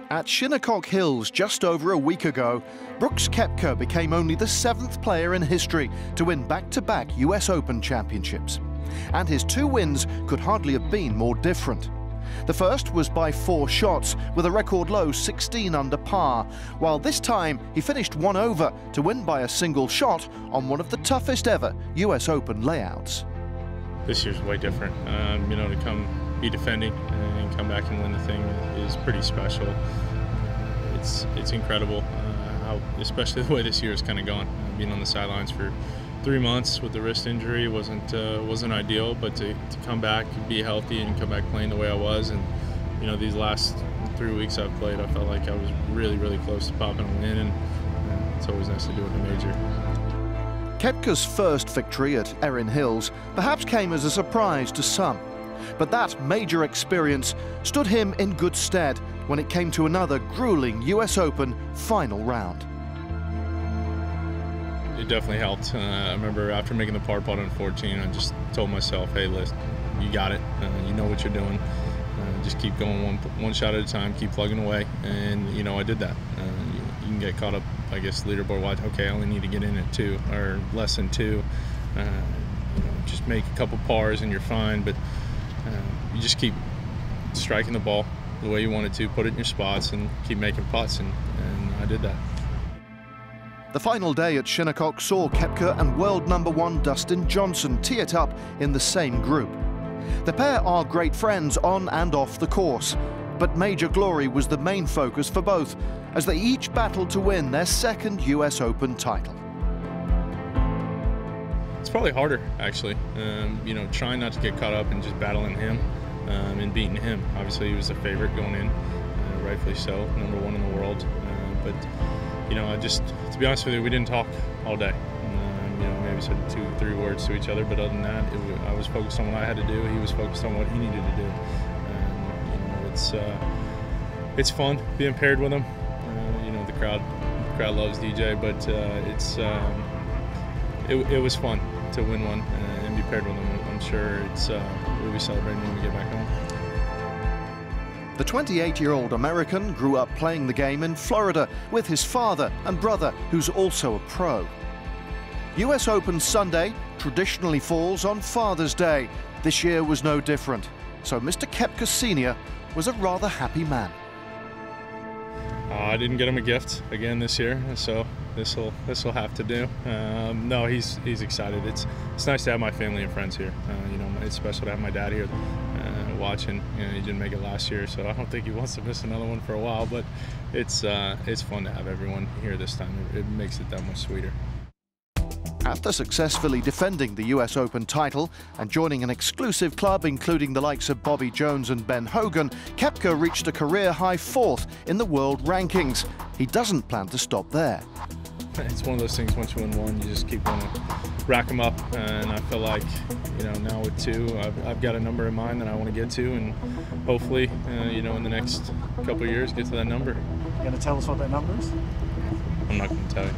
At Shinnecock Hills just over a week ago, Brooks Koepka became only the 7th player in history to win back-to-back US Open championships. And his 2 wins could hardly have been more different. The first was by 4 shots, with a record low 16 under par, while this time he finished 1 over to win by a single shot on one of the toughest ever US Open layouts. This year's way different. To come be defending and come back and win the thing is pretty special. It's incredible, especially the way this year has kind of gone. Being on the sidelines for 3 months with the wrist injury wasn't ideal, but to come back, be healthy, and come back playing the way I was, and these last 3 weeks I've played, I felt like I was really, really close to popping a win, and it's always nice to do it in a major. Koepka's first victory at Erin Hills perhaps came as a surprise to some, but that major experience stood him in good stead when it came to another grueling US Open final round. It definitely helped. I remember after making the par putt on 14, I just told myself, hey, listen, you got it. You know what you're doing. Just keep going one shot at a time, keep plugging away. And, I did that. You can get caught up, I guess, leaderboard-wise. Okay, I only need to get in at 2 or less than 2. Just make a couple pars and you're fine. But you just keep striking the ball the way you want it to, put it in your spots, and keep making putts. And I did that. The final day at Shinnecock saw Koepka and world #1 Dustin Johnson tee it up in the same group. The pair are great friends on and off the course, but major glory was the main focus for both, as they each battled to win their 2nd US Open title. It's probably harder, actually. Trying not to get caught up in just battling him and beating him. Obviously, he was the favorite going in, rightfully so, #1 in the world. But to be honest with you, we didn't talk all day. Maybe said 2 or 3 words to each other, but other than that, I was focused on what I had to do. He was focused on what he needed to do. It's fun being paired with him. The crowd loves DJ, but it was fun to win one and be paired with him. I'm sure we'll be celebrating when we get back home. The 28-year-old American grew up playing the game in Florida with his father and brother, who's also a pro. US Open Sunday traditionally falls on Father's Day. This year was no different. So Mr. Koepka Sr. was a rather happy man. I didn't get him a gift again this year, so this'll have to do. No, he's excited. It's nice to have my family and friends here. It's special to have my dad here watching. He didn't make it last year, so I don't think he wants to miss another one for a while. But it's fun to have everyone here this time. It makes it that much sweeter. After successfully defending the US Open title and joining an exclusive club including the likes of Bobby Jones and Ben Hogan, Koepka reached a career-high 4th in the world rankings. He doesn't plan to stop there. It's one of those things, once you win one, you just keep going to rack them up, and I feel like, now with 2, I've got a number in mind that I want to get to, and hopefully, in the next couple of years, get to that number. You going to tell us what that number is? I'm not going to tell you.